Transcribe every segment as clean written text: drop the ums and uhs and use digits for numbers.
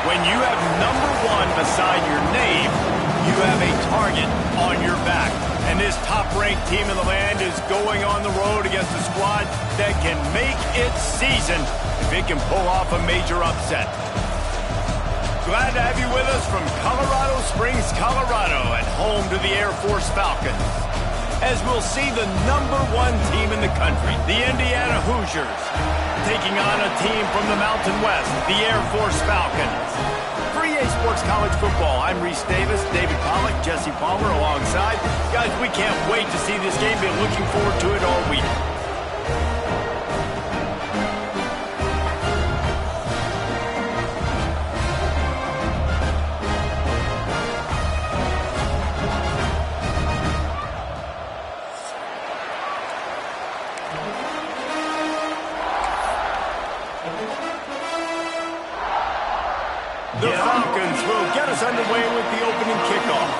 When you have number 1 beside your name, you have a target on your back. And this top-ranked team in the land is going on the road against a squad that can make its season if it can pull off a major upset. Glad to have you with us from Colorado Springs, Colorado, and home to the Air Force Falcons. As we'll see the number 1 team in the country, the Indiana Hoosiers, taking on a team from the Mountain West, the Air Force Falcons. For EA Sports College Football, I'm Reese Davis, David Pollack, Jesse Palmer alongside. Guys, we can't wait to see this game. Been looking forward to it all week. The Falcons will get us underway with the opening kickoff.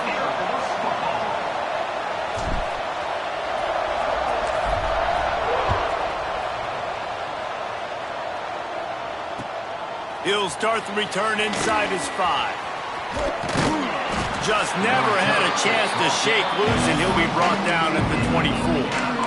He'll start the return inside his 5. Just never had a chance to shake loose, and he'll be brought down at the 24.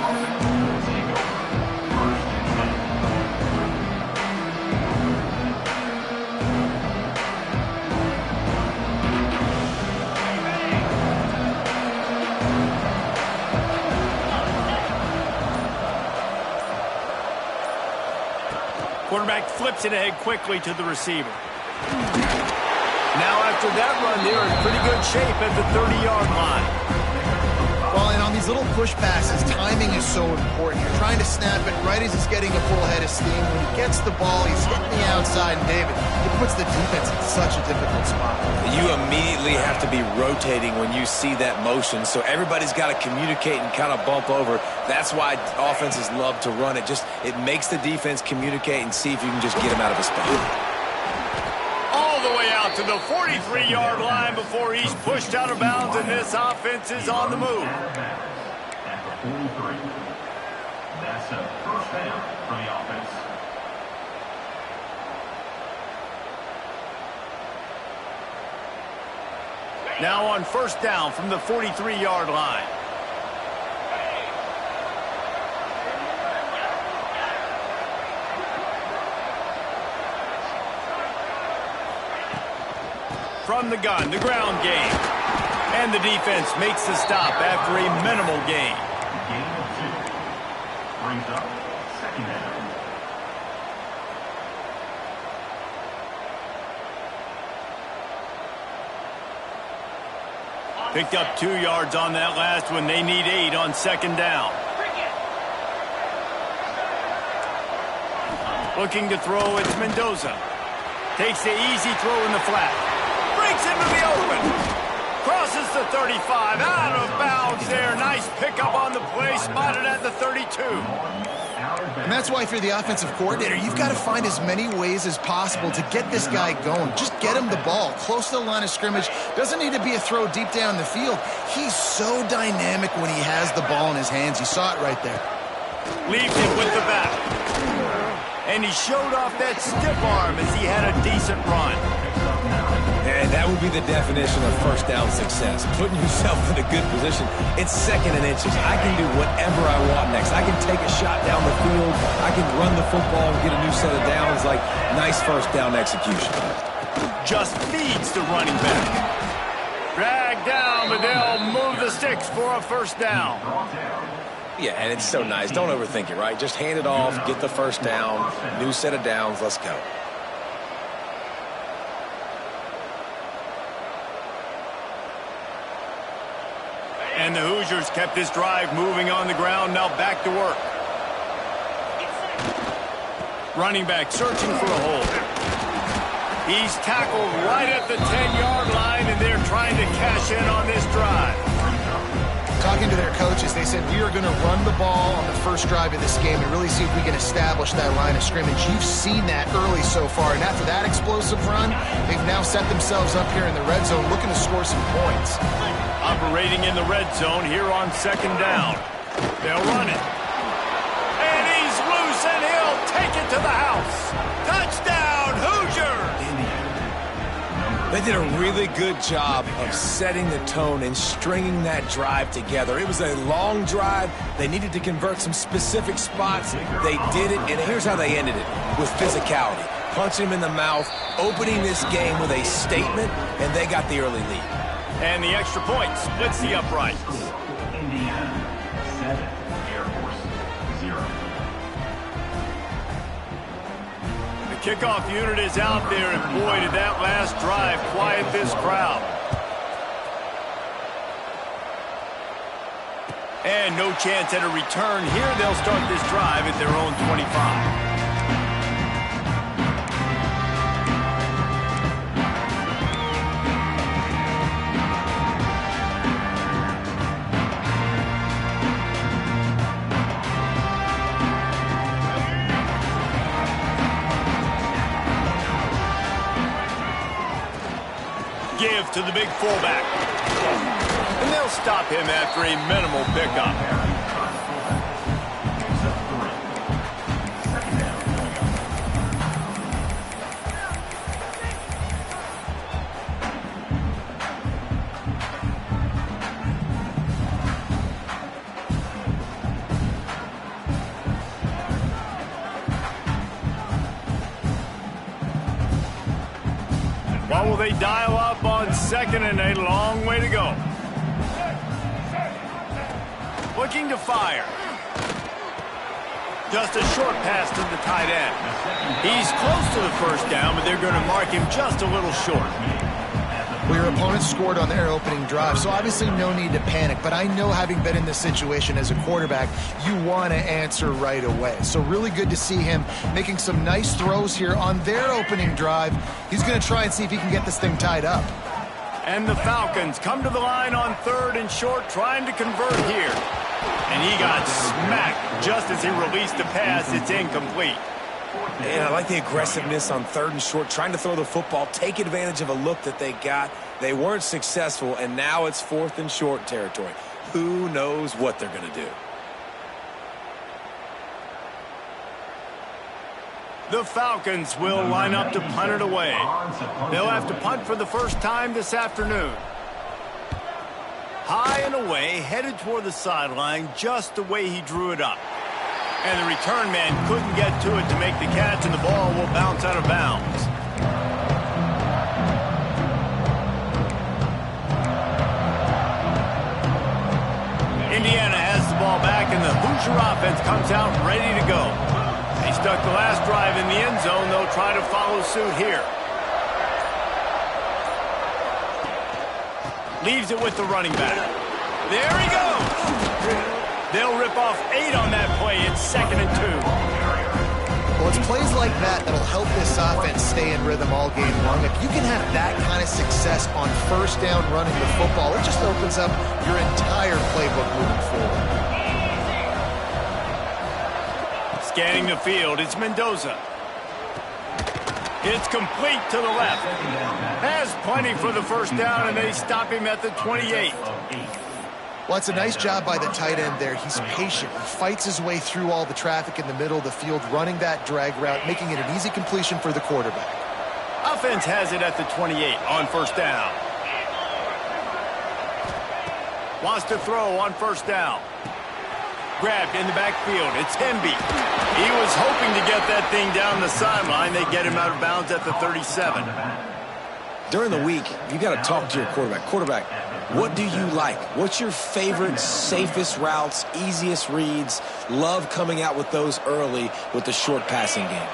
Quarterback flips it ahead quickly to the receiver. Now after that run, they're in pretty good shape at the 30-yard line. Well, and on these little push passes, timing is so important. You're trying to snap it right as he's getting a full head of steam. When he gets the ball, he's hitting the outside, and David, it puts the defense in such a difficult spot. You immediately have to be rotating when you see that motion, so everybody's got to communicate and kind of bump over. That's why offenses love to run it. It makes the defense communicate and see if you can just get him out of a spot. All the way out to the 43-yard line before he's pushed out of bounds, and this offense is on the move. At the 43. That's a first down for the offense. Now on first down from the 43-yard line. From the gun, the ground game. And the defense makes the stop after a minimal gain. Gain of 2. Brings up second down. Picked up 2 yards on that last one. They need 8 on second down. Looking to throw, it's Mendoza. Takes the easy throw in the flat. Breaks into the open. Crosses the 35. Out of bounds there. Nice pickup on the play. Spotted at the 32. And that's why if you're the offensive coordinator, you've got to find as many ways as possible to get this guy going. Just get him the ball close to the line of scrimmage. Doesn't need to be a throw deep down the field. He's so dynamic when he has the ball in his hands. You saw it right there. Leaves it with the back. And he showed off that stiff arm as he had a decent run. And that would be the definition of first down success. Putting yourself in a good position. It's second and inches. I can do whatever I want next. I can take a shot down the field. I can run the football and get a new set of downs. Like, nice first down execution. Just feeds the running back. Drag down, but they'll move the sticks for a first down. Yeah, and it's so nice. Don't overthink it, right? Just hand it off, get the first down, new set of downs, let's go. And the Hoosiers kept this drive moving on the ground, now back to work. Running back searching for a hole. He's tackled right at the 10-yard line, and they're trying to cash in on this drive. Talking to their coaches, they said, we are going to run the ball on the first drive of this game and really see if we can establish that line of scrimmage. You've seen that early so far, and after that explosive run, they've now set themselves up here in the red zone looking to score some points. Operating in the red zone here on second down. They'll run it. And he's loose, and he'll take it to the house. Touchdown, Hoosiers! They did a really good job of setting the tone and stringing that drive together. It was a long drive. They needed to convert some specific spots. They did it, and here's how they ended it, with physicality. Punching him in the mouth, opening this game with a statement, and they got the early lead. And the extra point splits the uprights. Indiana 7, Air Force 0. The kickoff unit is out there, and boy, did that last drive quiet this crowd. And no chance at a return here. They'll start this drive at their own 25. Give to the big fullback. And they'll stop him after a minimal pickup. What will they dial up on second and a long way to go? Looking to fire. Just a short pass to the tight end. He's close to the first down, but they're going to mark him just a little short. Well, your opponent scored on their opening drive, so obviously no need to panic. But I know, having been in this situation as a quarterback, you want to answer right away. So really good to see him making some nice throws here on their opening drive. He's going to try and see if he can get this thing tied up. And the Falcons come to the line on third and short, trying to convert here. And he got smacked just as he released the pass. It's incomplete. And I like the aggressiveness on third and short, trying to throw the football, take advantage of a look that they got. They weren't successful, and now it's fourth and short territory. Who knows what they're going to do? The Falcons will line up to punt it away. They'll have to punt for the first time this afternoon. High and away, headed toward the sideline, just the way he drew it up. And the return man couldn't get to it to make the catch, and the ball will bounce out of bounds. Indiana has the ball back, and the Hoosier offense comes out ready to go. They stuck the last drive in the end zone. They'll try to follow suit here. Leaves it with the running back. There he goes. They'll rip off 8 on that play. It's second and 2. Well, it's plays like that that'll help this offense stay in rhythm all game long. If you can have that kind of success on first down running the football, it just opens up your entire playbook moving forward. Scanning the field, it's Mendoza. It's complete to the left. Has plenty for the first down, and they stop him at the 28. Well, it's a nice job by the tight end there. He's patient. He fights his way through all the traffic in the middle of the field, running that drag route, making it an easy completion for the quarterback. Offense has it at the 28 on first down. Wants to throw on first down. Grabbed in the backfield. It's Hemby. He was hoping to get that thing down the sideline. They get him out of bounds at the 37. During the week, you got to talk to your quarterback. Quarterback, what do you like? What's your favorite, safest routes, easiest reads? Love coming out with those early with the short passing game.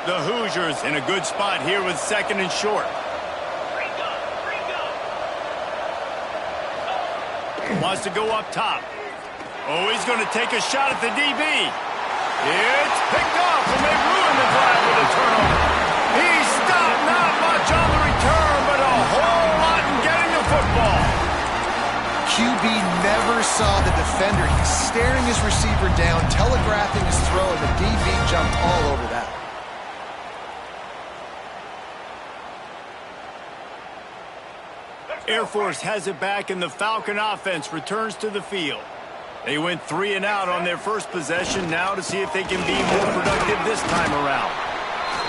The Hoosiers in a good spot here with second and short. Wants to go up top. Oh, he's going to take a shot at the DB. It's picked off, and they ruined the drive with a turnover. He stopped not much on the return, but a whole lot in getting the football. QB never saw the defender. He's staring his receiver down, telegraphing his throw, and the DB jumped all over that. Air Force has it back, and the Falcon offense returns to the field. They went 3 and out on their first possession, now to see if they can be more productive this time around.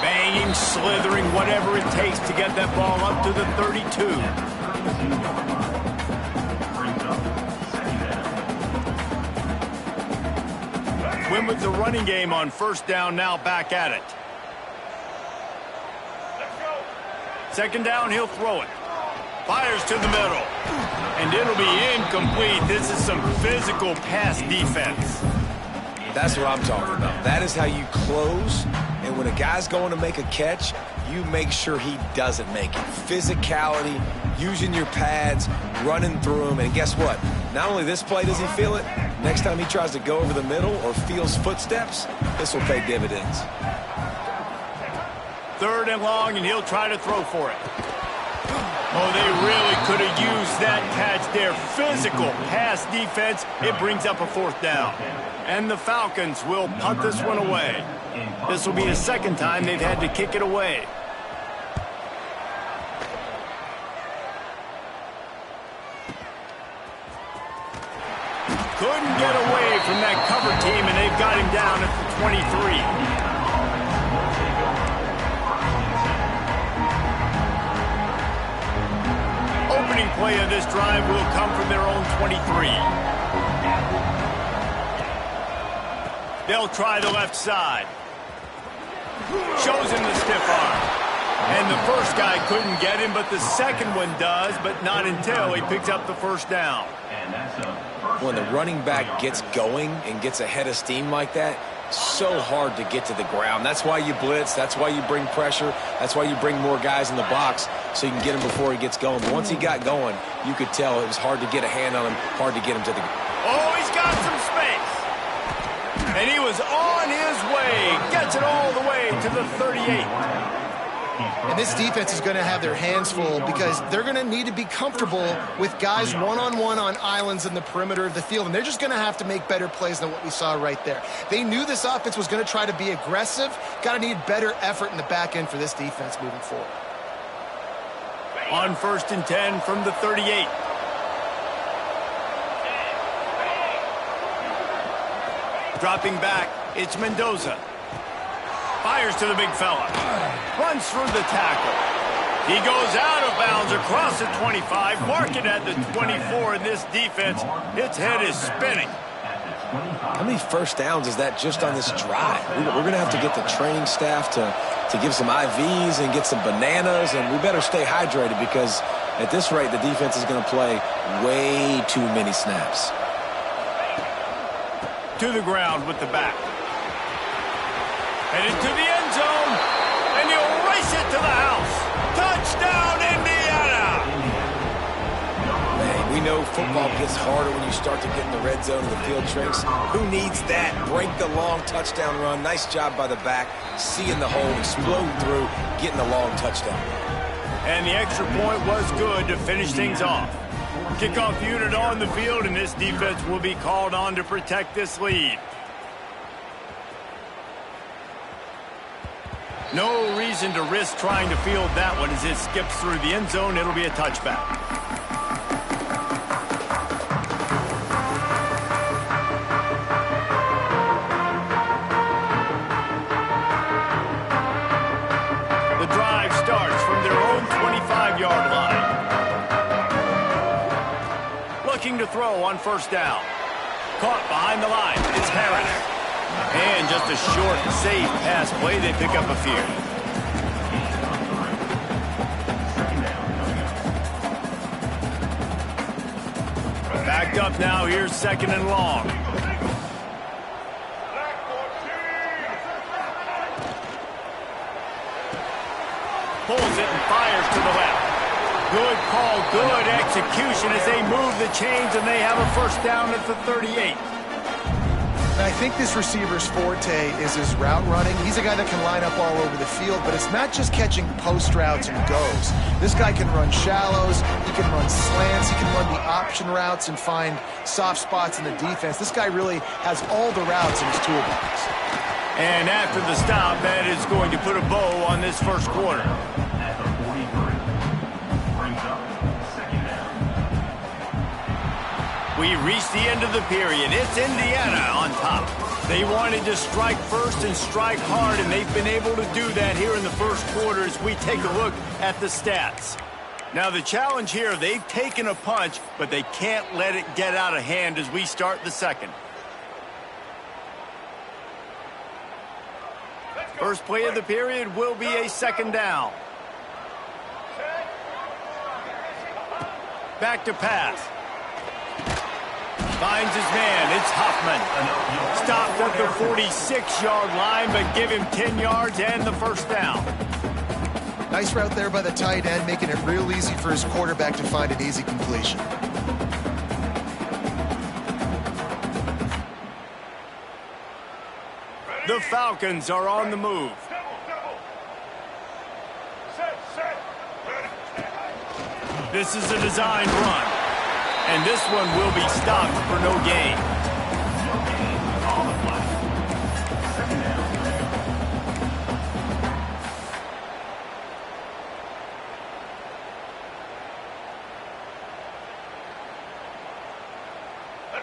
Banging, slithering, whatever it takes to get that ball up to the 32. Win with the running game on first down, now back at it. Second down, he'll throw it. Fires to the middle. And it'll be incomplete. This is some physical pass defense. That's what I'm talking about. That is how you close. And when a guy's going to make a catch, you make sure he doesn't make it. Physicality, using your pads, running through them. And guess what? Not only this play does he feel it, next time he tries to go over the middle or feels footsteps, this will pay dividends. Third and long, and he'll try to throw for it. Oh, they really could have used that catch there. Physical pass defense. It brings up a fourth down. And the Falcons will punt this one away. This will be the second time they've had to kick it away. Couldn't get away from that cover team, and they've got him down at the 23. Opening play of this drive will come from their own 23. They'll try the left side. Shows him the stiff arm. And the first guy couldn't get him, but the second one does, but not until he picks up the first down. When the running back gets going and gets ahead of steam like that, so hard to get to the ground. That's why you blitz. That's why you bring pressure. That's why you bring more guys in the box so you can get him before he gets going. But once he got going, you could tell it was hard to get a hand on him, hard to get him to the ground. Oh, he's got some space. And he was on his way. Gets it all the way to the 38. And this defense is going to have their hands full because they're going to need to be comfortable with guys one-on-one on islands in the perimeter of the field. And they're just going to have to make better plays than what we saw right there. They knew this offense was going to try to be aggressive. Got to need better effort in the back end for this defense moving forward. On first and 10 from the 38. Dropping back, it's Mendoza. Fires to the big fella. Runs through the tackle. He goes out of bounds across the 25. Mark it at the 24 in this defense. Its head is spinning. How many first downs is that just on this drive? We're going to have to get the training staff to give some IVs and get some bananas, and we better stay hydrated because at this rate, the defense is going to play way too many snaps. To the ground with the back. Headed to the end zone, and he'll race it to the house. Touchdown, Indiana! Man, we know football gets harder when you start to get in the red zone and the field shrinks. Who needs that? Break the long touchdown run. Nice job by the back. Seeing the hole, exploding through, getting the long touchdown. And the extra point was good to finish things off. Kickoff unit on the field, and this defense will be called on to protect this lead. No reason to risk trying to field that one as it skips through the end zone. It'll be a touchback. The drive starts. looking to throw on first down. Caught behind the line. It's Harris. And just a short, safe pass play. They pick up a few. Backed up now. Here's second and long. Pulls it and fires to the left. Good call, good execution as they move the chains, and they have a first down at the 38. I think this receiver's forte is his route running. He's a guy that can line up all over the field, but it's not just catching post routes and goes. This guy can run shallows, he can run slants, he can run the option routes and find soft spots in the defense. This guy really has all the routes in his toolbox. And after the stop, that is going to put a bow on this first quarter. At the 43. Brings up second down. We reach the end of the period. It's Indiana on top. They wanted to strike first and strike hard, and they've been able to do that here in the first quarter as we take a look at the stats. Now the challenge here, they've taken a punch, but they can't let it get out of hand as we start the second. First play of the period will be a second down. Back to pass. Finds his man. It's Hoffman. Stopped at the 46-yard line, but give him 10 yards and the first down. Nice route there by the tight end, making it real easy for his quarterback to find an easy completion. The Falcons are on the move. This is a designed run. And this one will be stopped for no gain.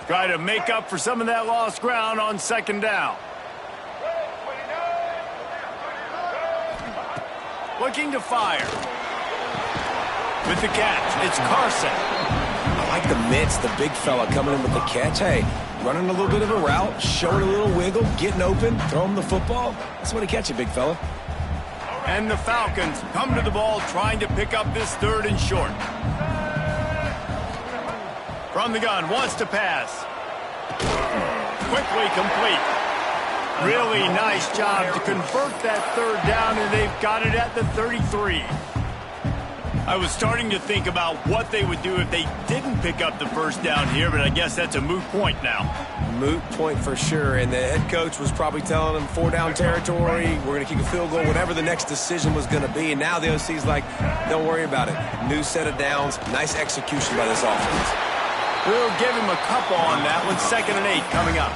Try to make up for some of that lost ground on second down. Looking to fire. With the catch, it's Carson. I like the mitts, the big fella coming in with the catch. Hey, running a little bit of a route, showing a little wiggle, getting open, throw him the football. That's when he catch it, big fella. And the Falcons come to the ball trying to pick up this third and short. From the gun, wants to pass. Quickly complete. Really nice job to convert that third down, and they've got it at the 33. I was starting to think about what they would do if they didn't pick up the first down here, but I guess that's a moot point now. Moot point for sure, and the head coach was probably telling them 4-down territory, we're going to kick a field goal, whatever the next decision was going to be, and now the OC's like, don't worry about it. New set of downs, nice execution by this offense. We'll give him a couple on that one. 2nd and 8 coming up.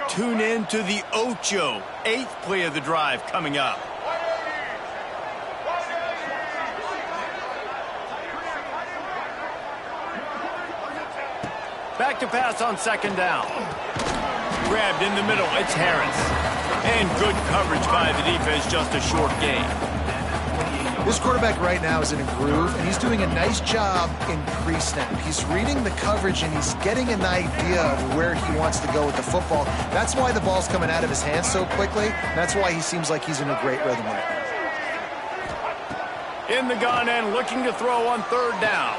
Tune in to the Ocho, 8th play of the drive coming up. Back to pass on second down. Grabbed in the middle, it's Harris. And good coverage by the defense, just a short gain. This quarterback right now is in a groove, and he's doing a nice job in pre-snap. He's reading the coverage, and he's getting an idea of where he wants to go with the football. That's why the ball's coming out of his hands so quickly. That's why he seems like he's in a great rhythm right now. In the gun and looking to throw on third down.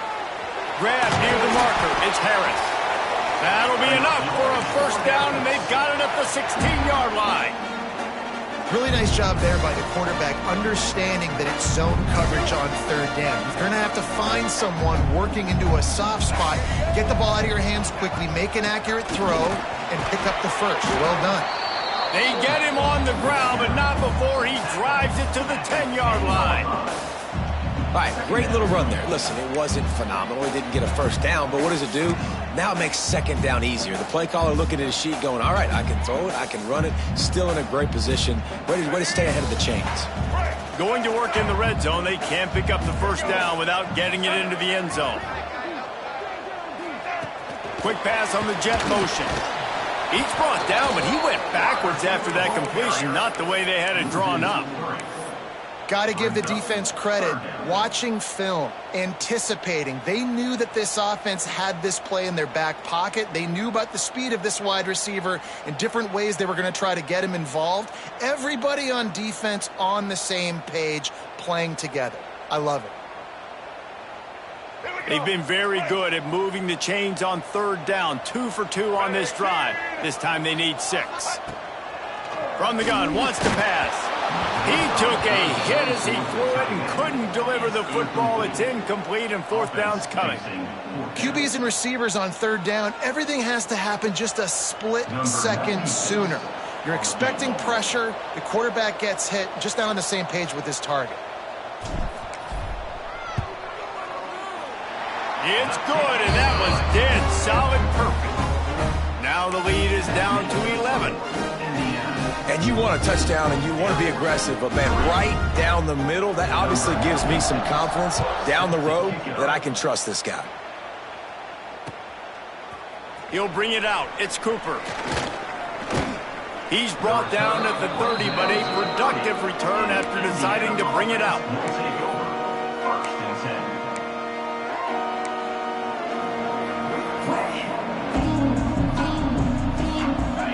Grab near the marker, it's Harris. That'll be enough for a first down, and they've got it at the 16-yard line. Really nice job there by the quarterback, understanding that it's zone coverage on third down. You're going to have to find someone working into a soft spot, get the ball out of your hands quickly, make an accurate throw, and pick up the first. Well done. They get him on the ground, but not before he drives it to the 10-yard line. All right, great little run there. Listen, it wasn't phenomenal. He didn't get a first down, but what does it do? Now it makes second down easier. The play caller looking at his sheet going, all right, I can throw it, I can run it, still in a great position. Way to stay ahead of the chains. Going to work in the red zone. They can't pick up the first down without getting it into the end zone. Quick pass on the jet motion. He's brought down, but he went backwards after that completion, not the way they had it drawn up. Got to give the defense credit. Watching film, anticipating. They knew that this offense had this play in their back pocket. They knew about the speed of this wide receiver and different ways they were going to try to get him involved. Everybody on defense on the same page, playing together. I love it. They've been very good at moving the chains on third down. 2 for 2 on this drive. This time they need 6. From the gun, wants to pass. He took a hit as he threw it and couldn't deliver the football. It's incomplete and fourth down's coming. QBs and receivers on third down, everything has to happen just a split second sooner. You're expecting pressure. The quarterback gets hit, just not on the same page with his target. It's good, and that was dead solid perfect. Now the lead is down to 11. And you want a touchdown and you want to be aggressive, but man, right down the middle, that obviously gives me some confidence down the road that I can trust this guy. He'll bring it out. It's Cooper. He's brought down at the 30, but a productive return after deciding to bring it out.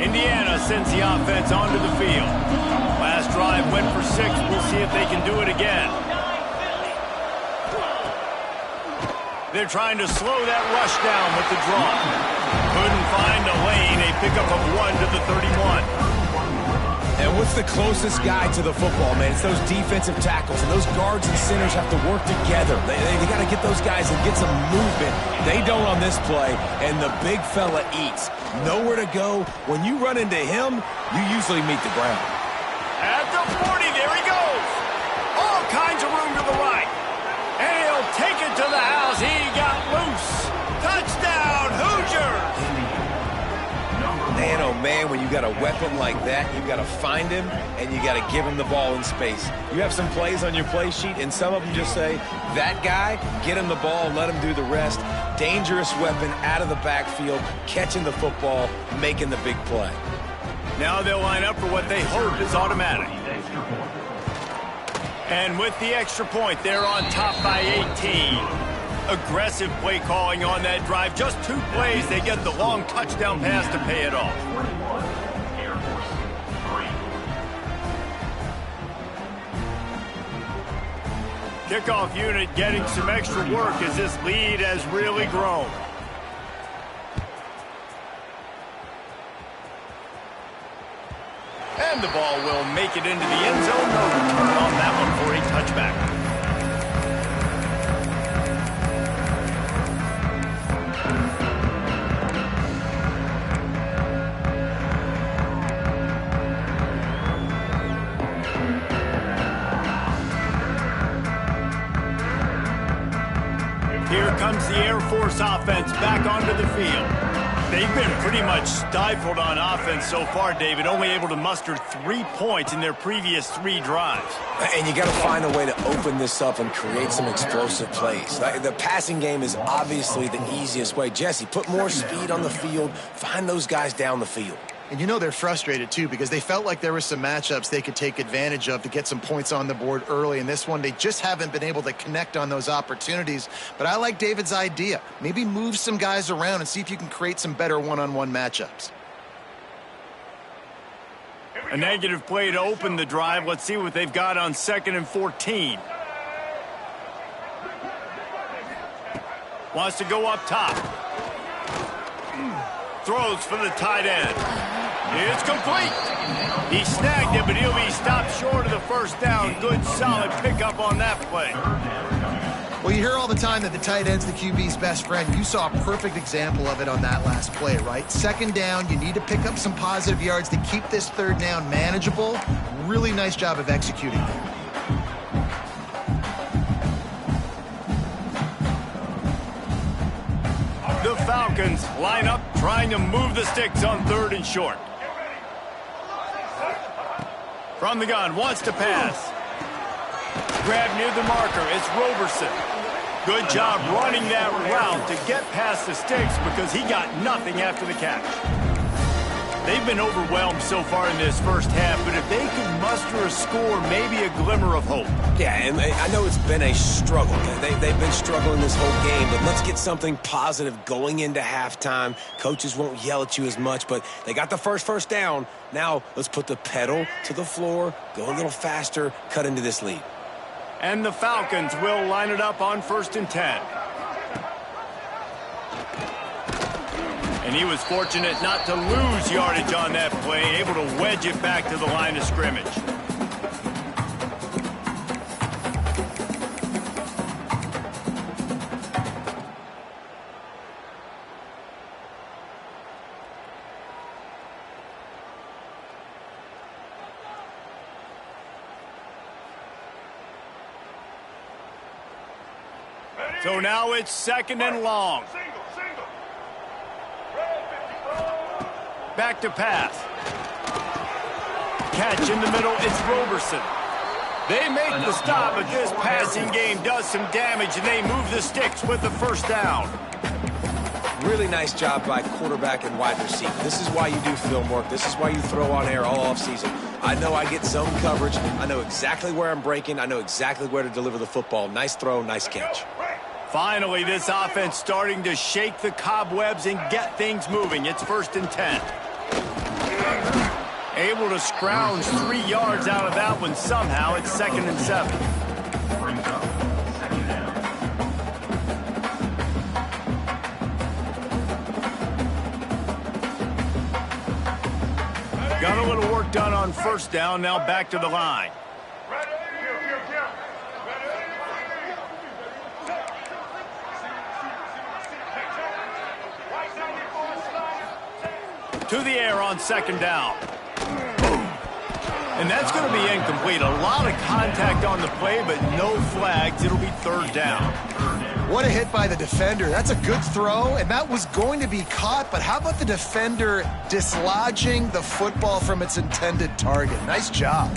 Indiana sends the offense onto the field. Last drive went for 6. We'll see if they can do it again. They're trying to slow that rush down with the draw. Couldn't find a lane. A pickup of 1 to the 31. And what's the closest guy to the football, man? It's those defensive tackles, and those guards and centers have to work together. They got to get those guys and get some movement. They don't on this play, and the big fella eats. Nowhere to go. When you run into him, you usually meet the ground. At the 40, there he goes. All kinds of room to the right. And he'll take it to the house. He got loose. Touchdown, Hoosiers. Man, oh man, when you got a weapon like that, you got to find him and you got to give him the ball in space. You have some plays on your play sheet, and some of them just say, that guy, get him the ball, let him do the rest. Dangerous weapon out of the backfield, catching the football, making the big play. Now they'll line up for what they hope is automatic. And with the extra point, they're on top by 18. Aggressive play calling on that drive. Just 2 plays, they get the long touchdown pass to pay it off. Kickoff unit getting some extra work as this lead has really grown. And the ball will make it into the end zone. No return on that one for a touchback. Here comes the Air Force offense back onto the field. They've been pretty much stifled on offense so far, David, only able to muster 3 points in their previous 3 drives. And you got to find a way to open this up and create some explosive plays. The passing game is obviously the easiest way. Jesse, put more speed on the field, find those guys down the field. And you know they're frustrated, too, because they felt like there were some matchups they could take advantage of to get some points on the board early. In this one, they just haven't been able to connect on those opportunities. But I like David's idea. Maybe move some guys around and see if you can create some better one-on-one matchups. A negative play to open the drive. Let's see what they've got on 2nd and 14. Wants to go up top. Throws for the tight end. It's complete. He snagged it, but he'll be stopped short of the first down. Good, solid pickup on that play. Well, you hear all the time that the tight end's the QB's best friend. You saw a perfect example of it on that last play, right? 2nd down, you need to pick up some positive yards to keep this 3rd down manageable. Really nice job of executing there. The Falcons line up, trying to move the sticks on 3rd and short. From the gun, wants to pass. Grab near the marker, it's Roberson. Good job running that route to get past the sticks because he got nothing after the catch. They've been overwhelmed so far in this first half, but if they can muster a score, maybe a glimmer of hope. Yeah, and I know it's been a struggle. They've been struggling this whole game, but let's get something positive going into halftime. Coaches won't yell at you as much, but they got the first down. Now let's put the pedal to the floor, go a little faster, cut into this lead. And the Falcons will line it up on 1st and 10. And he was fortunate not to lose yardage on that play, able to wedge it back to the line of scrimmage. So now it's 2nd and long. Back to pass. Catch in the middle, it's Roberson. They make the stop, but this passing game does some damage, and they move the sticks with the 1st down. Really nice job by quarterback and wide receiver. This is why you do film work. This is why you throw on air all offseason. I know I get zone coverage. I know exactly where I'm breaking. I know exactly where to deliver the football. Nice throw, nice catch. Finally, this offense starting to shake the cobwebs and get things moving. It's 1st and 10. Able to scrounge 3 yards out of that one somehow. It's 2nd and 7. Brings up 2nd down. Got a little work done on 1st down. Now back to the line. To the air on 2nd down. Boom. And that's going to be incomplete. A lot of contact on the play, but no flags. It'll be 3rd down. What a hit by the defender. That's a good throw, and that was going to be caught, but how about the defender dislodging the football from its intended target? Nice job.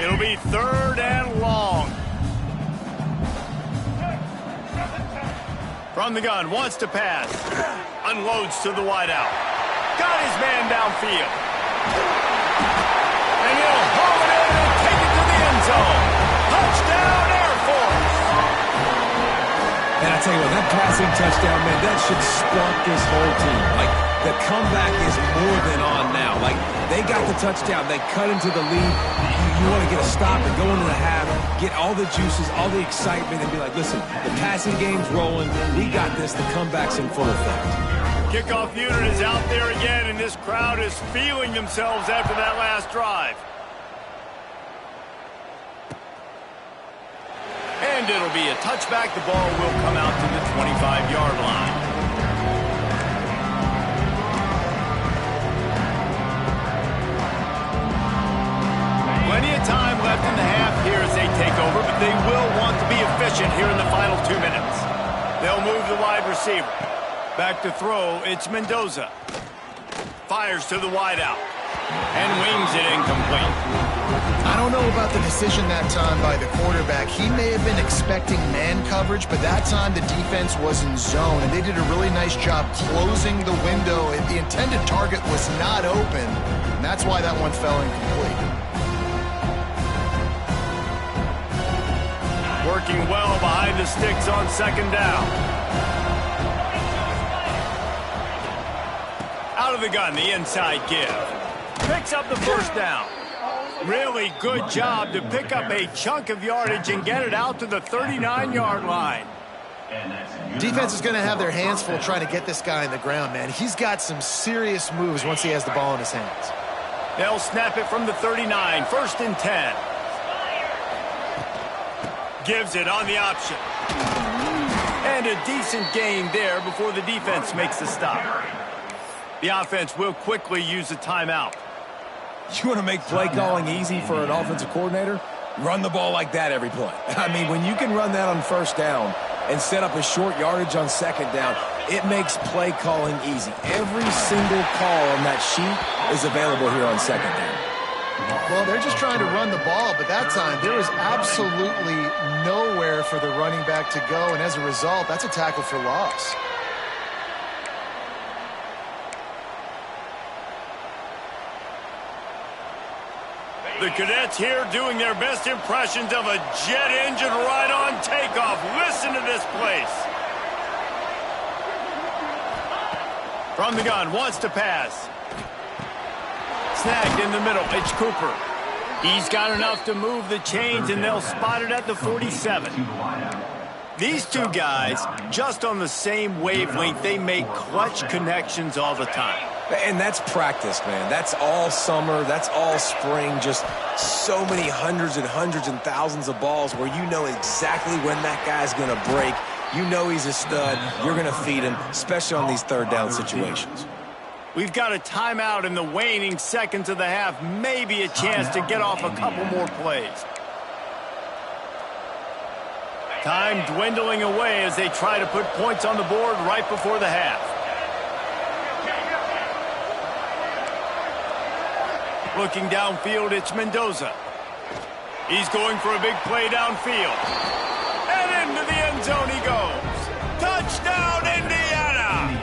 It'll be 3rd and long. From the gun, wants to pass. Unloads to the wideout. Got his man downfield. And he'll haul it in and take it to the end zone. Touchdown, Air Force. And I tell you what, that passing touchdown, man, that should spark this whole team. Like, the comeback is more than on now. Like, they got the touchdown. They cut into the lead. You want to get a stop and go into the half, get all the juices, all the excitement, and be like, listen, the passing game's rolling. We got this. The comeback's in full effect. Kickoff unit is out there again, and this crowd is feeling themselves after that last drive. And it'll be a touchback. The ball will come out to the 25-yard line. Plenty of time left in the half here as they take over, but they will want to be efficient here in the final 2 minutes. They'll move the wide receiver. Back to throw, it's Mendoza. Fires to the wideout and wings it incomplete. I don't know about the decision that time by the quarterback. He may have been expecting man coverage, but that time the defense was in zone, and they did a really nice job closing the window. The intended target was not open, and that's why that one fell incomplete. Working well behind the sticks on 2nd down. Out of the gun, the inside give. Picks up the 1st down. Really good job to pick up a chunk of yardage and get it out to the 39-yard line. Defense is going to have their hands full trying to get this guy on the ground, man. He's got some serious moves once he has the ball in his hands. They'll snap it from the 39, 1st and 10. Gives it on the option. And a decent gain there before the defense makes the stop. The offense will quickly use a timeout. You want to make play calling easy for an offensive coordinator? Run the ball like that every play. I mean, when you can run that on 1st down and set up a short yardage on 2nd down, it makes play calling easy. Every single call on that sheet is available here on 2nd down. Well, they're just trying to run the ball, but that time there was absolutely nowhere for the running back to go, and as a result, that's a tackle for loss. The Cadets here doing their best impressions of a jet engine right on takeoff. Listen to this place. From the gun, wants to pass. Snagged in the middle, it's Cooper. He's got enough to move the chains, and they'll spot it at the 47. These two guys, just on the same wavelength, they make clutch connections all the time. And that's practice, man. That's all summer. That's all spring. Just so many hundreds and thousands of balls where you know exactly when that guy's going to break. You know he's a stud. You're going to feed him, especially on these third down situations. We've got a timeout in the waning seconds of the half. Maybe a chance to get off a couple more plays. Time dwindling away as they try to put points on the board right before the half. Looking downfield, it's Mendoza. He's going for a big play downfield. And into the end zone he goes. Touchdown, Indiana!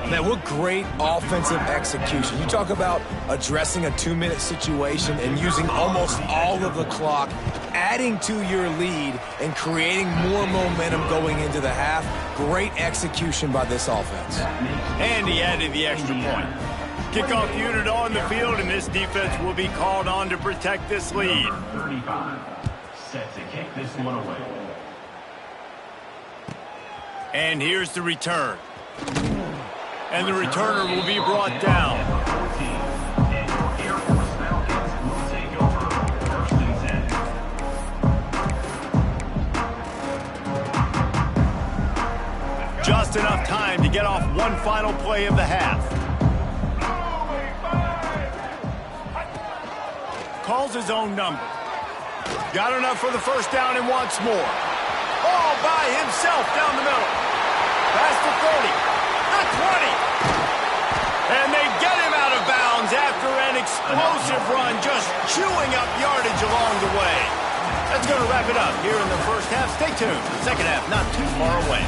Man, what great offensive execution. You talk about addressing a 2-minute situation and using almost all of the clock, adding to your lead, and creating more momentum going into the half. Great execution by this offense. And he added the extra point. Kickoff unit on the field, and this defense will be called on to protect this lead. 35, set to kick this one away. And here's the return. And the returner will be brought down. And your Air Force Falcons will take over 1st and 10. Just enough time to get off one final play of the half. Calls his own number. Got enough for the first down and wants more. All by himself down the middle. Past the 30, the 20. And they get him out of bounds after an explosive run, just chewing up yardage along the way. That's going to wrap it up here in the first half. Stay tuned. The second half not too far away.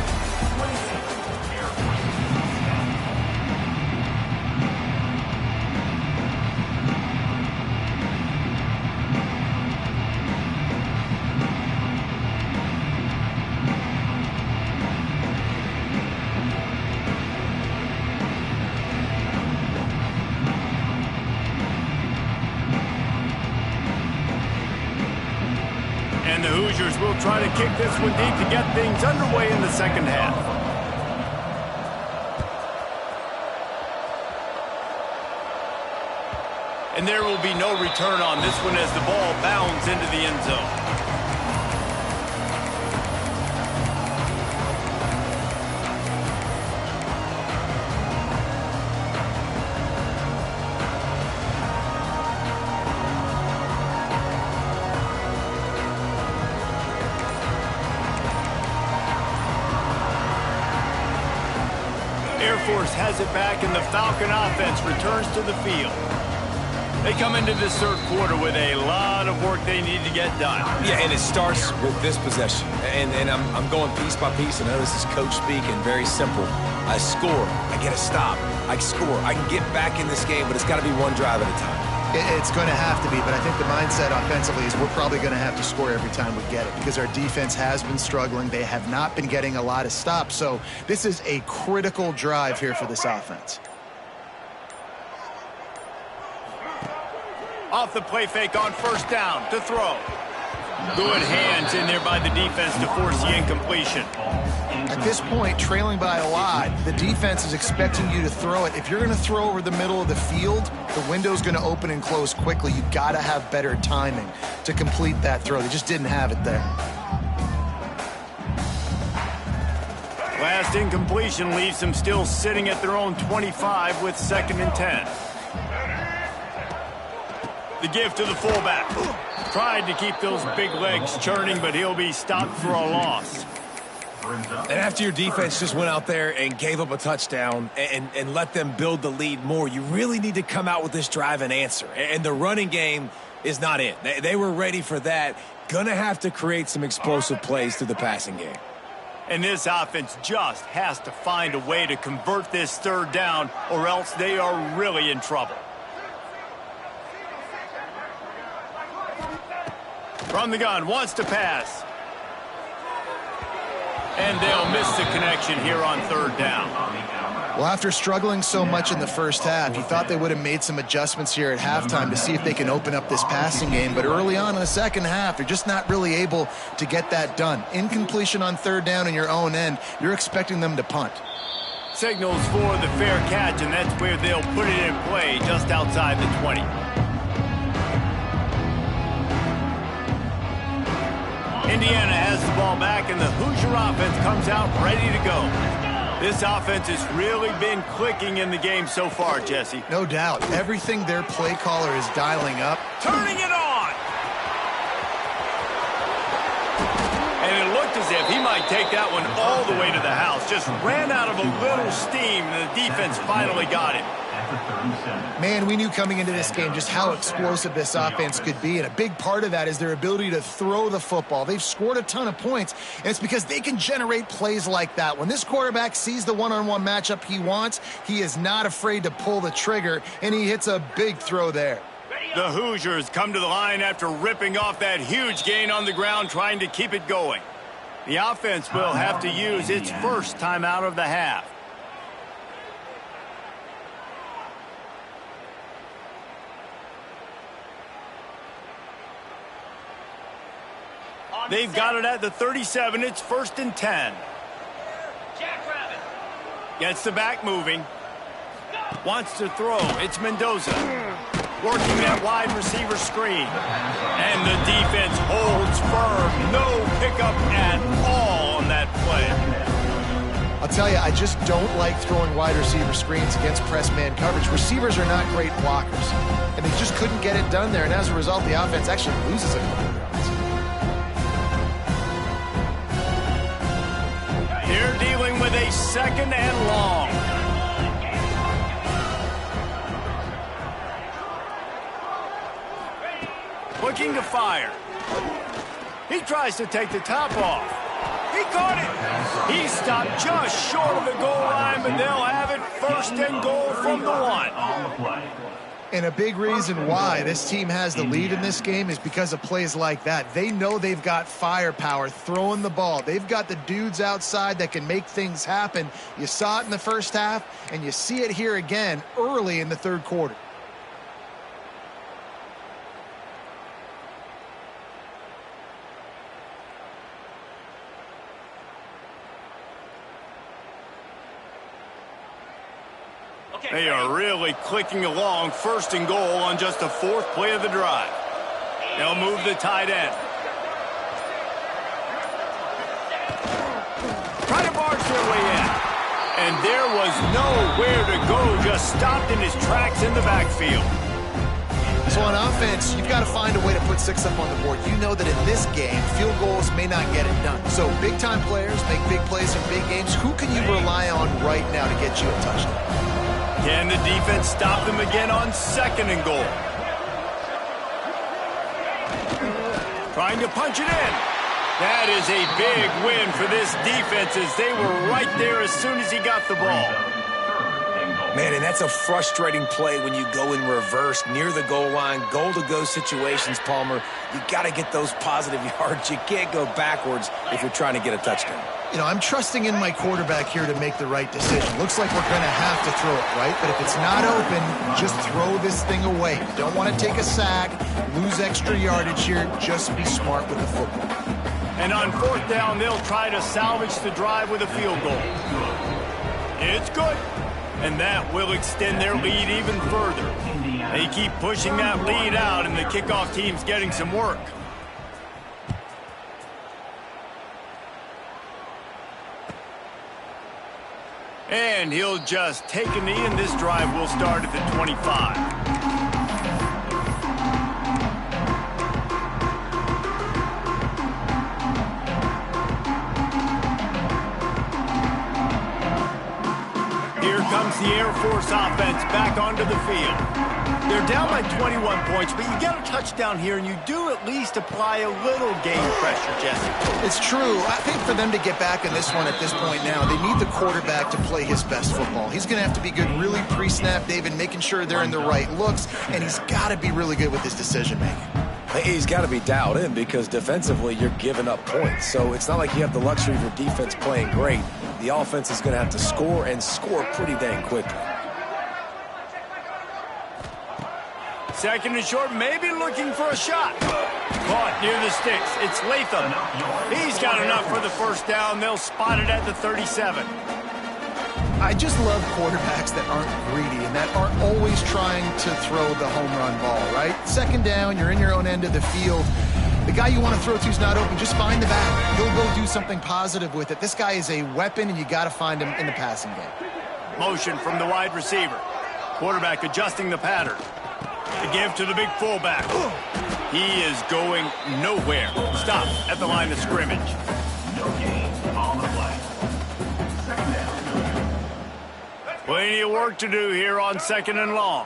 And the Hoosiers will try to kick this one deep to get things underway in the second half. And there will be no return on this one as the ball bounds into the end zone. Air Force has it back, and the Falcon offense returns to the field. They come into this third quarter with a lot of work they need to get done. Yeah, and it starts with this possession. And I'm going piece by piece. I know this is coach speak and very simple. I score. I get a stop. I score. I can get back in this game, but it's got to be one drive at a time. It's going to have to be, but I think the mindset offensively is we're probably going to have to score every time we get it because our defense has been struggling. They have not been getting a lot of stops, so this is a critical drive here for this offense. Off the play fake on first down to throw. Good hands in there by the defense to force the incompletion. At this point, trailing by a lot, the defense is expecting you to throw it. If you're going to throw over the middle of the field, the window's going to open and close quickly. You've got to have better timing to complete that throw. They just didn't have it there. Last incompletion leaves them still sitting at their own 25 with 2nd and 10. The give to the fullback. Tried to keep those big legs churning, but he'll be stopped for a loss. And after your defense just went out there and gave up a touchdown and let them build the lead more, you really need to come out with this drive and answer. And the running game is not it. They were ready for that. Gonna have to create some explosive plays through the passing game. And this offense just has to find a way to convert this third down, or else they are really in trouble. From the gun, wants to pass. And they'll miss the connection here on third down. Well, after struggling so much in the first half, you thought they would have made some adjustments here at halftime to see if they can open up this passing game. But early on in the second half, they're just not really able to get that done. Incompletion on third down in your own end, you're expecting them to punt. Signals for the fair catch, and that's where they'll put it in play just outside the 20. Indiana has the ball back, and the Hoosier offense comes out ready to go. This offense has really been clicking in the game so far, Jesse. No doubt. Everything their play caller is dialing up. Turning it on! And it looked as if he might take that one all the way to the house. Just ran out of a little steam, and the defense finally got him. Man, we knew coming into this game just how explosive this offense could be, and a big part of that is their ability to throw the football. They've scored a ton of points, and it's because they can generate plays like that. When this quarterback sees the one-on-one matchup he wants, he is not afraid to pull the trigger, and he hits a big throw there. The Hoosiers come to the line after ripping off that huge gain on the ground, trying to keep it going. The offense will have to use its first timeout of the half. They've got it at the 37. It's 1st and 10. Gets the back moving. Wants to throw. It's Mendoza. Working that wide receiver screen. And the defense holds firm. No pickup at all on that play. I'll tell you, I just don't like throwing wide receiver screens against press man coverage. Receivers are not great blockers. And they just couldn't get it done there. And as a result, the offense actually loses a couple of yards. They're dealing with a 2nd and long. Looking to fire. He tries to take the top off. He caught it. He stopped just short of the goal line, but they'll have it 1st and goal from the 1. And a big reason why this team has the lead in this game is because of plays like that. They know they've got firepower throwing the ball. They've got the dudes outside that can make things happen. You saw it in the first half, and you see it here again early in the third quarter. They are really clicking along, 1st and goal on just the 4th play of the drive. They'll move the tight end. Try to barge their way in. And there was nowhere to go, just stopped in his tracks in the backfield. So on offense, you've got to find a way to put 6 up on the board. You know that in this game, field goals may not get it done. So big-time players make big plays in big games. Who can you rely on right now to get you a touchdown? Can the defense stop them again on 2nd and goal? Trying to punch it in. That is a big win for this defense, as they were right there as soon as he got the ball. Man, and that's a frustrating play when you go in reverse near the goal line, goal-to-go situations, Palmer. You got to get those positive yards. You can't go backwards if you're trying to get a touchdown. You know, I'm trusting in my quarterback here to make the right decision. Looks like we're going to have to throw it, right? But if it's not open, just throw this thing away. You don't want to take a sack, lose extra yardage here. Just be smart with the football. And on 4th down, they'll try to salvage the drive with a field goal. It's good. And that will extend their lead even further. They keep pushing that lead out, and the kickoff team's getting some work. And he'll just take a knee, and this drive will start at the 25. Air Force offense back onto the field. They're down by 21 points, but you get a touchdown here, and you do at least apply a little game pressure, Jesse. It's true. I think for them to get back in this one at this point now, they need the quarterback to play his best football. He's going to have to be good really pre-snap, David, making sure they're in the right looks, and he's got to be really good with his decision-making. He's got to be dialed in because defensively you're giving up points. So it's not like you have the luxury of your defense playing great. The offense is going to have to score and score pretty dang quickly. Second and short, maybe looking for a shot. Caught near the sticks. It's Latham. He's got enough for the first down. They'll spot it at the 37. I just love quarterbacks that aren't greedy and that aren't always trying to throw the home run ball, right? Second down, you're in your own end of the field. The guy you want to throw to is not open. Just find the back. He'll go do something positive with it. This guy is a weapon, and you got to find him in the passing game. Motion from the wide receiver. Quarterback adjusting the pattern. The give to the big fullback. He is going nowhere. Stop at the line of scrimmage. No gain on the play. Second down. Plenty of work to do here on second and long.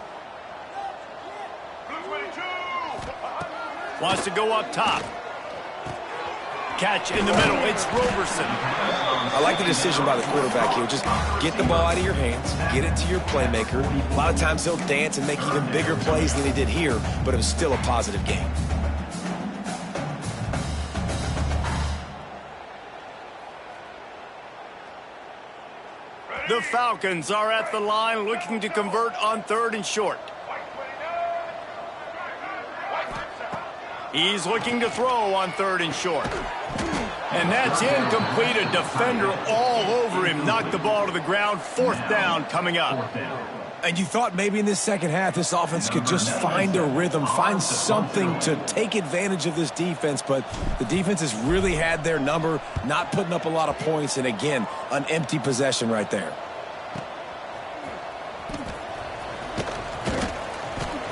Wants to go up top. Catch in the middle. It's Roberson. I like the decision by the quarterback here. Just get the ball out of your hands, get it to your playmaker. A lot of times he'll dance and make even bigger plays than he did here, but it was still a positive game. The Falcons are at the line looking to convert on third and short. He's looking to throw on third and short. And that's incomplete. A defender all over him. Knocked the ball to the ground. Fourth down coming up. And you thought maybe in this second half this offense could just find a rhythm, find something to take advantage of this defense, but the defense has really had their number, not putting up a lot of points, and again, an empty possession right there.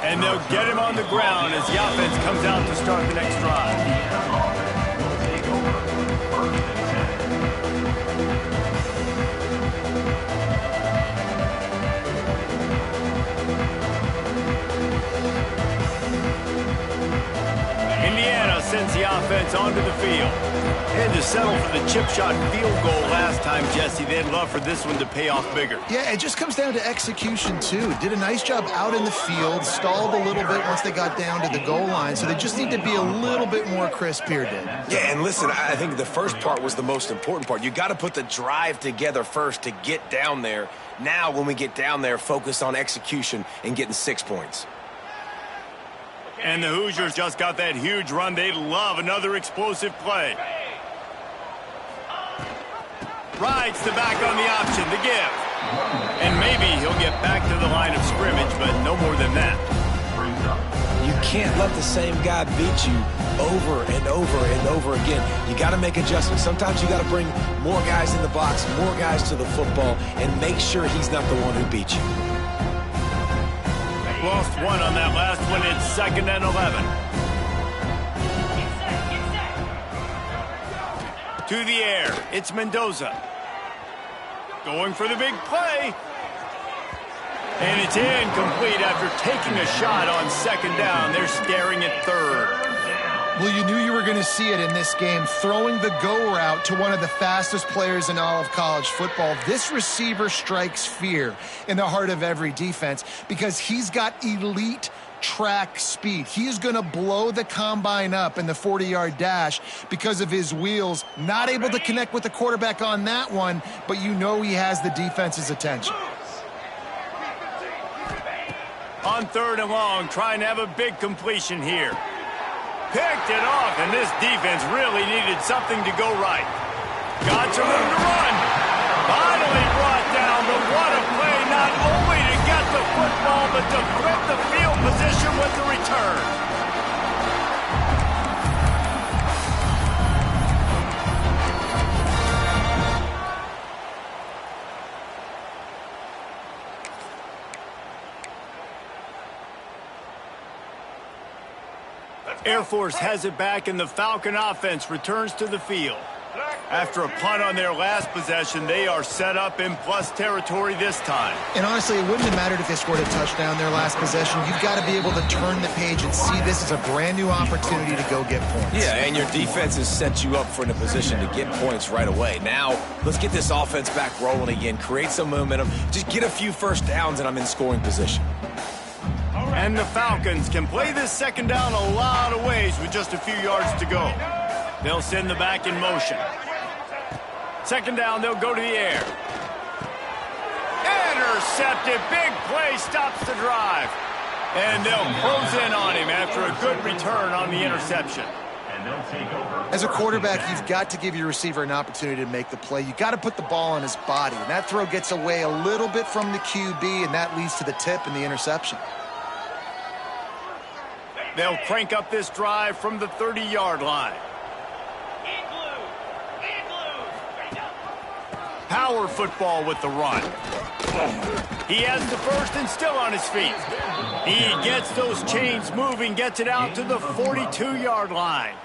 And they'll get him on the ground as the offense comes out to start the next drive. Indiana sends the offense onto the field. And to settle for the chip shot field goal last time, Jesse, they'd love for this one to pay off bigger. Yeah, it just comes down to execution, too. Did a nice job out in the field, stalled a little bit once they got down to the goal line, so they just need to be a little bit more crisp here, Dave. Yeah, and listen, I think the first part was the most important part. You got to put the drive together first to get down there. Now, when we get down there, focus on execution and getting 6 points. And the Hoosiers just got that huge run. They love another explosive play. Rides the back on the option, the give. And maybe he'll get back to the line of scrimmage, but no more than that. You can't let the same guy beat you over and over and over again. You got to make adjustments. Sometimes you got to bring more guys in the box, more guys to the football, and make sure he's not the one who beat you. Lost one on that last one. It's second and 11. To the air. It's Mendoza. Going for the big play. And it's incomplete after taking a shot on second down. They're staring at third. Well, you knew you were going to see it in this game, throwing the go route to one of the fastest players in all of college football. This receiver strikes fear in the heart of every defense because he's got elite track speed. He is going to blow the combine up in the 40-yard dash because of his wheels. Not able to connect with the quarterback on that one, but you know he has the defense's attention. On third and long, trying to have a big completion here. Picked it off, and this defense really needed something to go right. Got some room to run. Finally brought down, but what a play, not only to get the football, but to flip the field position with the return. Air Force has it back, and the Falcon offense returns to the field. After a punt on their last possession, they are set up in plus territory this time. And honestly, it wouldn't have mattered if they scored a touchdown their last possession. You've got to be able to turn the page and see this as a brand new opportunity to go get points. Yeah, and your defense has set you up for a position to get points right away. Now, let's get this offense back rolling again, create some momentum, just get a few first downs, and I'm in scoring position. And the Falcons can play this second down a lot of ways with just a few yards to go. They'll send the back in motion. Second down, they'll go to the air. Intercepted. Big play stops the drive. And they'll close in on him after a good return on the interception. As a quarterback, you've got to give your receiver an opportunity to make the play. You've got to put the ball on his body. And that throw gets away a little bit from the QB, and that leads to the tip and the interception. They'll crank up this drive from the 30-yard line. Power football with the run. He has the first and still on his feet. He gets those chains moving, gets it out to the 42-yard line.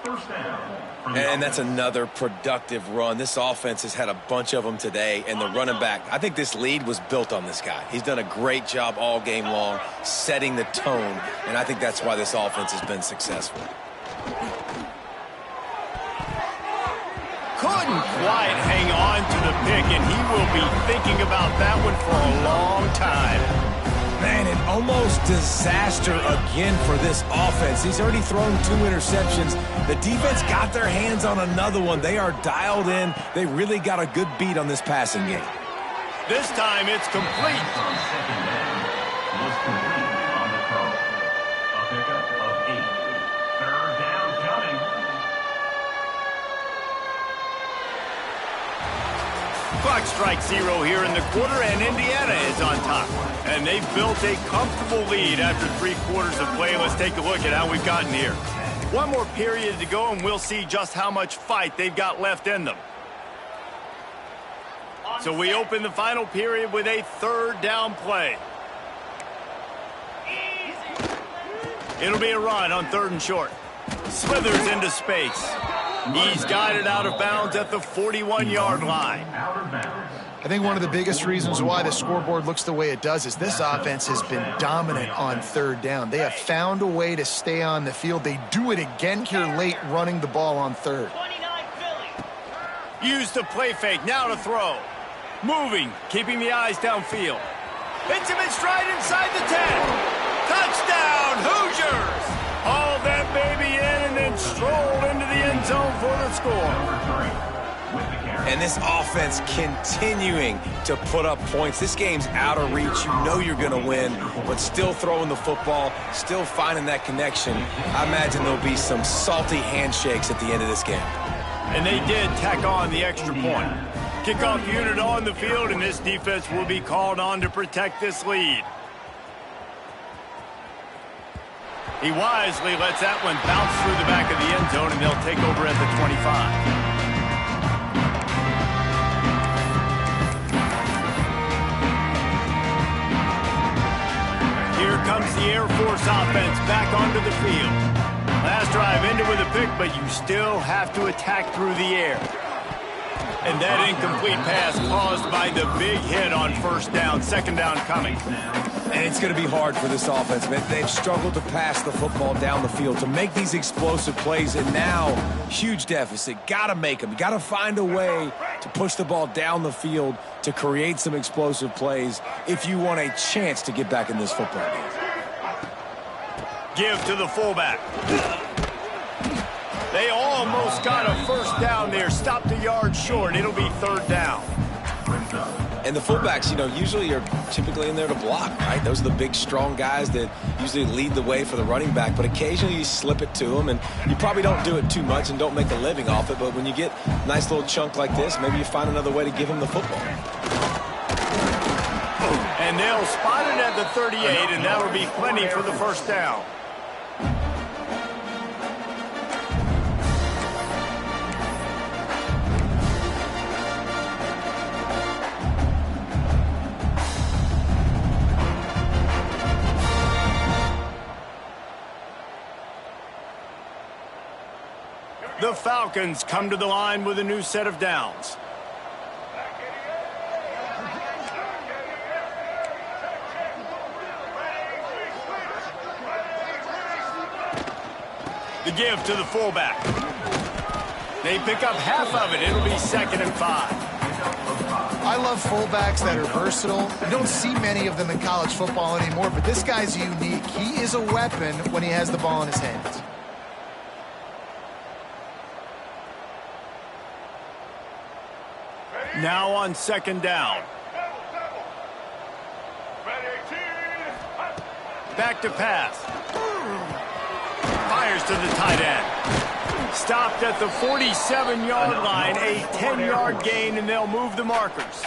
And that's another productive run. This offense has had a bunch of them today, and the running back, I think this lead was built on this guy. He's done a great job all game long, setting the tone, and I think that's why this offense has been successful. Couldn't quite hang on to the pick, and he will be thinking about that one for a long time. Man, an almost disaster again for this offense. He's already thrown 2 interceptions. The defense got their hands on another one. They are dialed in. They really got a good beat on this passing game. This time it's complete. Was complete on the throw. A pickup of 8. Third down coming. Clock strikes 0 here in the quarter, and Indiana is on top. And they've built a comfortable lead after 3 quarters of play. Let's take a look at how we've gotten here. One more period to go, and we'll see just how much fight they've got left in them. So we open the final period with a third down play. It'll be a run on 3rd and short. Slithers into space. He's guided out of bounds at the 41-yard line. I think one of the biggest reasons why the scoreboard looks the way it does is this offense has been dominant on 3rd down. They have found a way to stay on the field. They do it again here late, running the ball on 3rd. Use the play fake, now to throw. Moving, keeping the eyes downfield. Hits him in stride inside the 10. Touchdown, Hoosiers! Hauled that baby in and then strolled into the end zone for the score. And this offense continuing to put up points. This game's out of reach. You know you're going to win, but still throwing the football, still finding that connection. I imagine there'll be some salty handshakes at the end of this game. And they did tack on the extra point. Kickoff unit on the field, and this defense will be called on to protect this lead. He wisely lets that one bounce through the back of the end zone, and they'll take over at the 25. Here comes the Air Force offense back onto the field. Last drive ended with a pick, but you still have to attack through the air. And that incomplete pass caused by the big hit on 1st down, 2nd down coming. And it's going to be hard for this offense, man. They've struggled to pass the football down the field, to make these explosive plays, and now huge deficit. Got to make them. Got to find a way to push the ball down the field to create some explosive plays if you want a chance to get back in this football game. Give to the fullback. They almost got a 1st down there. Stopped a yard short. It'll be 3rd down. And the fullbacks, you know, usually are typically in there to block, right? Those are the big, strong guys that usually lead the way for the running back. But occasionally you slip it to them, and you probably don't do it too much and don't make a living off it. But when you get a nice little chunk like this, maybe you find another way to give him the football. And they'll spot it at the 38, and that'll be plenty for the 1st down. The Falcons come to the line with a new set of downs. The give to the fullback. They pick up half of it. It'll be 2nd and 5. I love fullbacks that are versatile. You don't see many of them in college football anymore, but this guy's unique. He is a weapon when he has the ball in his hands. Now on 2nd down. Back to pass. Fires to the tight end. Stopped at the 47-yard line, a 10-yard gain, and they'll move the markers.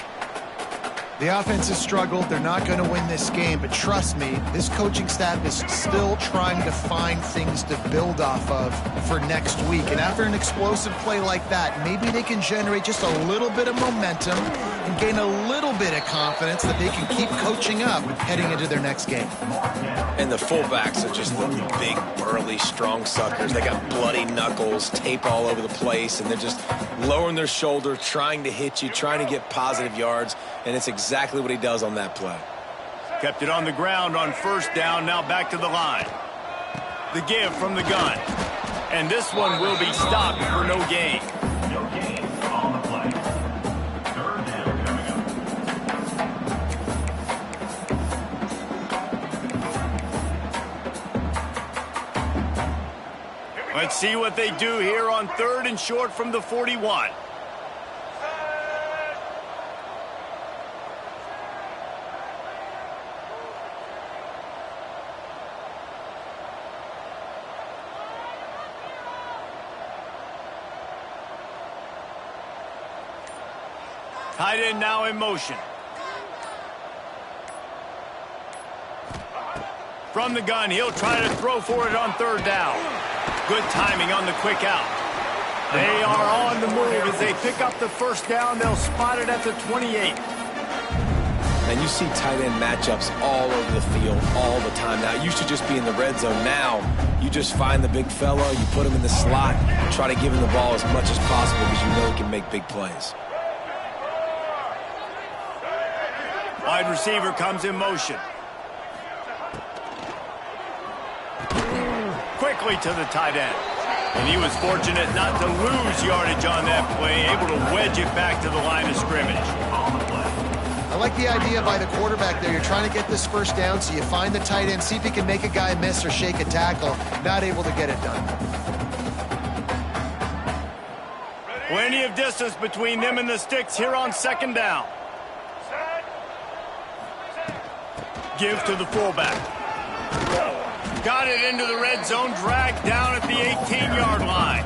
The offense has struggled. They're not going to win this game, but trust me, this coaching staff is still trying to find things to build off of for next week. And after an explosive play like that, maybe they can generate just a little bit of momentum and gain a little bit of confidence that they can keep coaching up heading into their next game. And the fullbacks are just the big, burly, strong suckers. They got bloody knuckles, tape all over the place, and they're just lowering their shoulder, trying to hit you, trying to get positive yards, and it's exactly what he does on that play. Kept it on the ground on 1st down, now back to the line. The give from the gun. And this one will be stopped for no gain. No gain on the play. 3rd down coming up. Let's see what they do here on 3rd and short from the 41. Tight end now in motion. From the gun, he'll try to throw for it on 3rd down. Good timing on the quick out. They are on the move as they pick up the 1st down. They'll spot it at the 28. And you see tight end matchups all over the field all the time. Now, it used to just be in the red zone. Now, you just find the big fella, you put him in the slot, try to give him the ball as much as possible because you know he can make big plays. Wide receiver comes in motion. Quickly to the tight end. And he was fortunate not to lose yardage on that play, able to wedge it back to the line of scrimmage. I like the idea by the quarterback there. You're trying to get this 1st down, so you find the tight end, see if he can make a guy miss or shake a tackle. Not able to get it done. Plenty of distance between them and the sticks here on 2nd down. Give to the fullback. Got it into the red zone, dragged down at the 18-yard line.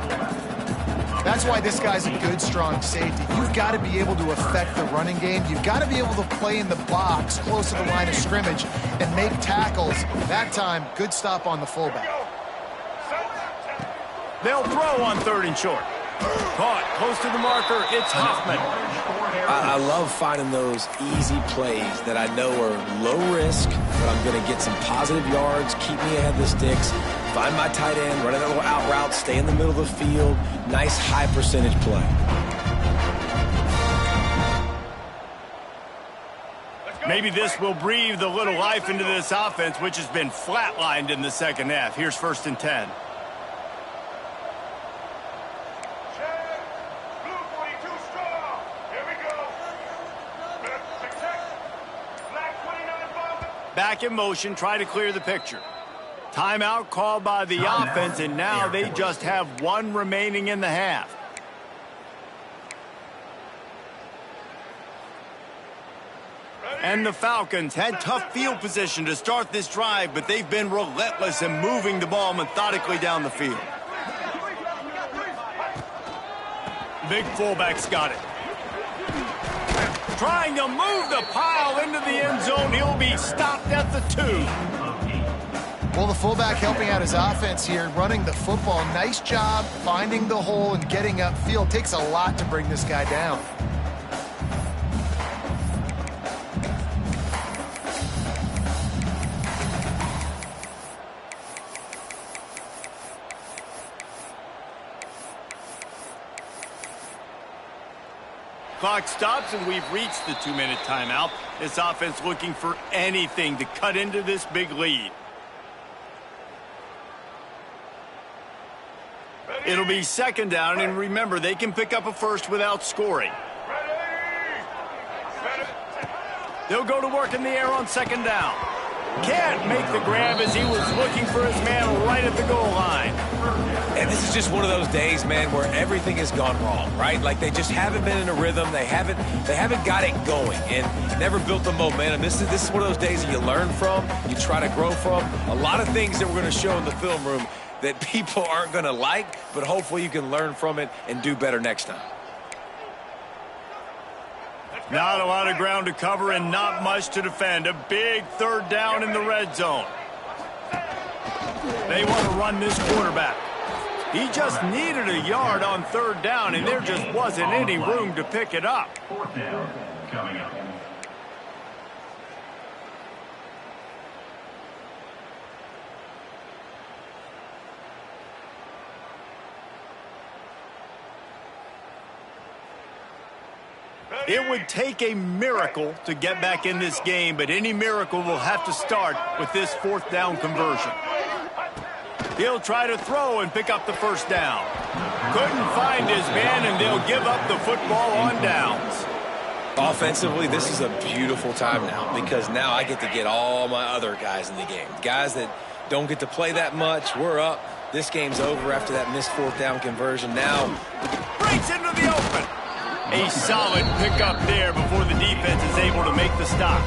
That's why this guy's a good, strong safety. You've got to be able to affect the running game. You've got to be able to play in the box close to the line of scrimmage and make tackles. That time, good stop on the fullback. They'll throw on 3rd and short. Caught close to the marker. It's Hoffman. I love finding those easy plays that I know are low risk, but I'm going to get some positive yards, keep me ahead of the sticks, find my tight end, run a little out route, stay in the middle of the field. Nice high percentage play. Maybe this will breathe a little life into this offense, which has been flatlined in the 2nd half. Here's 1st and 10. Back in motion, try to clear the picture. Timeout called by the offense, and now they just have 1 remaining in the half. And the Falcons had tough field position to start this drive, but they've been relentless in moving the ball methodically down the field. Big fullback's got it. Trying to move the pile into the end zone. He'll be stopped at the 2. Well, the fullback helping out his offense here, running the football. Nice job finding the hole and getting upfield. Takes a lot to bring this guy down. clock stops, and we've reached the 2-minute timeout. This offense looking for anything to cut into this big lead. It'll be second down, and remember, they can pick up a first without scoring. They'll go to work in the air on second down. Can't make the grab as he was looking for his man right at the goal line. And this is just one of those days, man, where everything has gone wrong, right? Like they just haven't been in a rhythm. They haven't got it going and never built the momentum. This is one of those days that you learn from, you try to grow from. A lot of things that we're going to show in the film room that people aren't going to like, but hopefully you can learn from it and do better next time. Not a lot of ground to cover and not much to defend. A big third down in the red zone. They want to run this quarterback. He just needed a yard on third down, and there just wasn't any room to pick it up. Fourth down coming up. It would take a miracle to get back in this game, but any miracle will have to start with this fourth down conversion. He'll try to throw and pick up the first down. Couldn't find his man, and they'll give up the football on downs. Offensively, this is a beautiful time now because now I get to get all my other guys in the game. Guys that don't get to play that much, we're up. This game's over after that missed fourth down conversion. Now, breaks into the open. A solid pickup there before the defense is able to make the stop.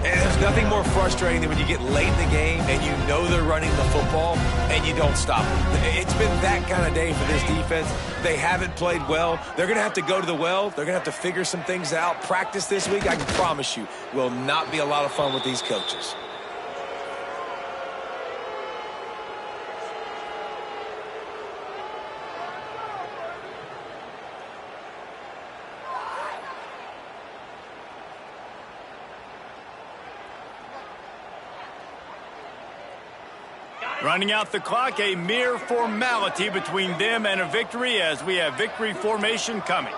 And there's nothing more frustrating than when you get late in the game and you know they're running the football and you don't stop them. It's been that kind of day for this defense. They haven't played well. They're going to have to go to the well. They're going to have to figure some things out. Practice this week, I can promise you, will not be a lot of fun with these coaches. Running out the clock, a mere formality between them and a victory as we have victory formation coming.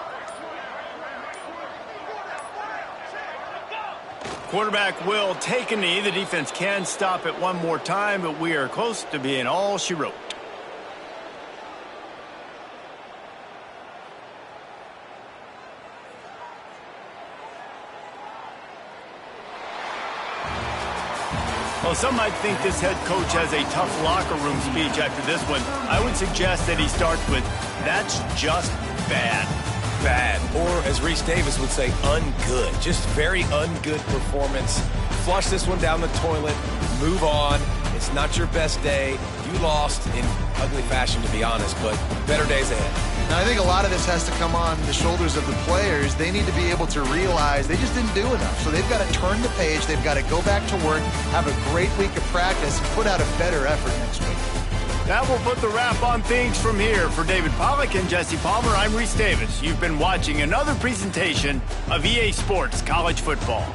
Quarterback will take a knee. The defense can stop it one more time, but we are close to being all she wrote. Well, some might think this head coach has a tough locker room speech after this one. I would suggest that he starts with, "That's just bad." Bad. Or, as Reese Davis would say, ungood. Just very ungood performance. Flush this one down the toilet. Move on. It's not your best day. You lost in ugly fashion, to be honest, but better days ahead. Now, I think a lot of this has to come on the shoulders of the players. They need to be able to realize they just didn't do enough. So they've got to turn the page. They've got to go back to work, have a great week of practice, and put out a better effort next week. That will put the wrap on things from here. For David Pollack and Jesse Palmer, I'm Reese Davis. You've been watching another presentation of EA Sports College Football.